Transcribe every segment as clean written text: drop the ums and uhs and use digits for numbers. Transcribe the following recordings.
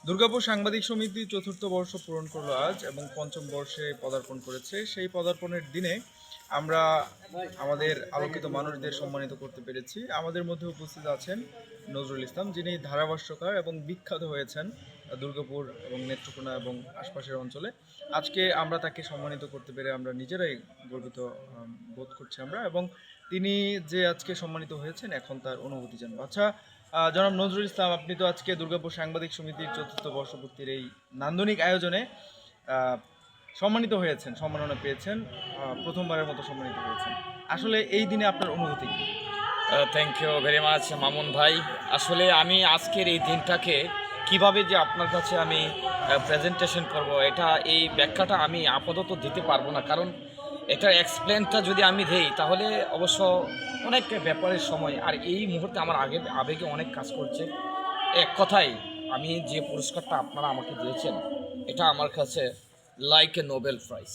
দুর্গাপুর সাংবাদিক সমিতি চতুর্থ বর্ষ পূরণ করলো আজ এবং পঞ্চম বর্ষে পদার্পণ করেছে। সেই পদার্পণের দিনে আমরা আমাদের আলোকিত মানুষদের সম্মানিত করতে পেরেছি। আমাদের মধ্যে উপস্থিত আছেন নজরুল ইসলাম, যিনি ধারাভাষ্যকার এবং বিখ্যাত হয়েছেন দুর্গাপুর এবং নেত্রকোনা এবং আশপাশের অঞ্চলে। আজকে আমরা তাকে সম্মানিত করতে পেরে আমরা নিজেরাই গর্বিত বোধ করছি আমরা, এবং তিনি যে আজকে সম্মানিত হয়েছেন এখন তার অনুভূতি জানবো। আচ্ছা, জনাব নজরুল ইসলাম, আপনি তো আজকে দুর্গাপুর সাংবাদিক সমিতির চতুর্থ বর্ষপূর্তির এই নান্দনিক আয়োজনে আহ, সম্মানিত হয়েছেন, সম্মাননা পেয়েছেন, প্রথমবারের মতো সম্মানিত হয়েছেন। আসলে এই দিনে আপনার অনুভূতি কি? Thank you very much Mamun ভাই। আসলে আমি আজকের এই দিনটাকে কিভাবে যে আপনার কাছে আমি প্রেজেন্টেশন করব, এটা এই ব্যাখ্যাটা আমি আপাতত দিতে পারবো না, কারণ এটার এক্সপ্লেনটা যদি আমি দেই তাহলে অবশ্য অনেক ব্যাপারের সময়, আর এই মুহূর্তে আমার আবেগে অনেক কাজ করছে। এক কথায় আমি যে পুরস্কারটা আপনারা আমাকে দিয়েছেন, এটা আমার কাছে like a Nobel prize.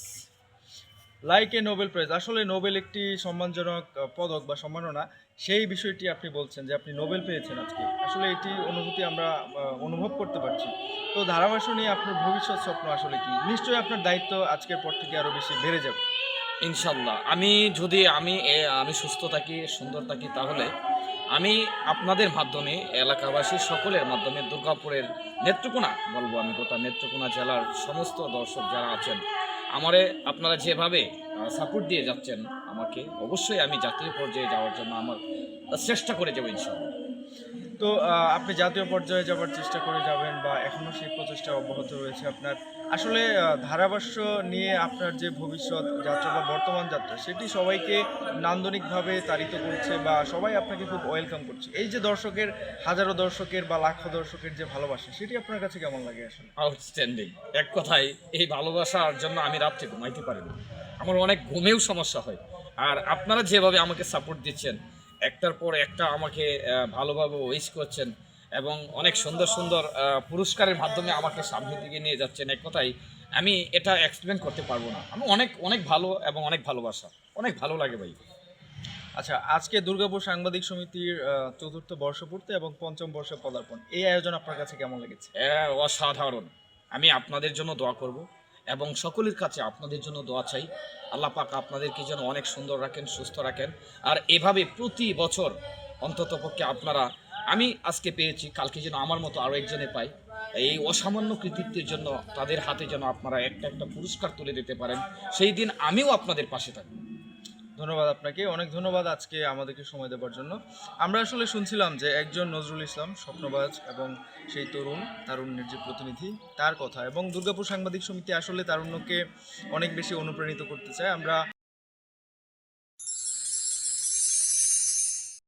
Like a Nobel prize, আসলে নোবেল একটি সম্মানজনক পদক বা সম্মাননা। সেই বিষয়টি আপনি বলছেন যে আপনি নোবেল পেয়েছেন আজকে, আসলে এটি অনুভূতি আমরা অনুভব করতে পারছি। তো ধারাভাষ্য নিয়ে আপনার ভবিষ্যৎ স্বপ্ন আসলে কি? নিশ্চয়ই আপনার দায়িত্ব আজকের পর থেকে আরো বেশি বেড়ে যাবে। ইনশাল্লাহ আমি যদি আমি সুস্থ থাকি, সুন্দর থাকি, তাহলে আমি আপনাদের মাধ্যমে, এলাকাবাসী সকলের মাধ্যমে, দুর্গাপুরের নেত্রকোনা বলবো, আমি গোটা নেত্রকোনা জেলার সমস্ত দর্শক যারা আছেন, আমারে আপনারা যেভাবে সাপোর্ট দিয়ে যাচ্ছেন আমাকে, অবশ্যই আমি জাতীয় পর্যায়ে যাওয়ার জন্য আমার চেষ্টা করে যাবো ইনশাল্লাহ। তো আপনি জাতীয় পর্যায়ে যাবার চেষ্টা করে যাবেন বা এখনও সেই প্রচেষ্টা অব্যাহত রয়েছে আপনার। আসলে ধারাভাষ্য নিয়ে আপনার যে ভবিষ্যৎ যাত্রা বা বর্তমান যাত্রা, সেটি সবাইকে নান্দনিকভাবে তাড়িত করছে বা সবাই আপনাকে খুব ওয়েলকাম করছে। এই যে দর্শকের, হাজারো দর্শকের বা লাখো দর্শকের যে ভালোবাসা, সেটি আপনার কাছে কেমন লাগে আসলে? আউটস্ট্যান্ডিং। এক কথায় এই ভালোবাসার জন্য আমি রাত্রে ঘুমাইতে পারি না, আমার অনেক ঘুমেও সমস্যা হয়। আর আপনারা যেভাবে আমাকে সাপোর্ট দিচ্ছেন, একটার পর একটা আমাকে ভালোভাবে উইশ করছেন এবং অনেক সুন্দর সুন্দর পুরস্কারের মাধ্যমে আমাকে সামনের দিকে নিয়ে যাচ্ছেন, এক কথায় আমি এটা এক্সপ্লেন করতে পারবো না। আমি অনেক অনেক ভালো এবং অনেক ভালোবাসা, অনেক ভালো লাগে ভাই। আচ্ছা, আজকে দুর্গাপুর সাংবাদিক সমিতির চতুর্থ বর্ষপূর্তি এবং পঞ্চম বর্ষে পদার্পণ, এই আয়োজন আপনার কাছে কেমন লেগেছে? অসাধারণ। আমি আপনাদের জন্য দোয়া করব এবং সকলের কাছে আপনাদের জন্য দোয়া চাই। আল্লাহ পাক আপনাদেরকে যেন অনেক সুন্দর রাখেন, সুস্থ রাখেন। আর এভাবে প্রতি বছর অন্ততপক্ষে আপনারা, আমি আজকে পেয়েছি, কালকে যেন আমার মতো আরও একজনে পাই। এই অসামান্য কৃতিত্বের জন্য তাদের হাতে যেন আপনারা একটা একটা পুরস্কার তুলে দিতে পারেন, সেই দিন আমিও আপনাদের পাশে থাকব। ধন্যবাদ আপনাকে, অনেক ধন্যবাদ আজকে আমাদেরকে সময় দেওয়ার জন্য। আমরা আসলে শুনছিলাম যে একজন নজরুল ইসলাম স্বপ্নবাজ এবং সেই তারুণ্যের যে প্রতিনিধি, তার কথা, এবং দুর্গাপুর সাংবাদিক সমিতি আসলে তারুণ্যকে অনেক বেশি অনুপ্রাণিত করতে চায়। আমরা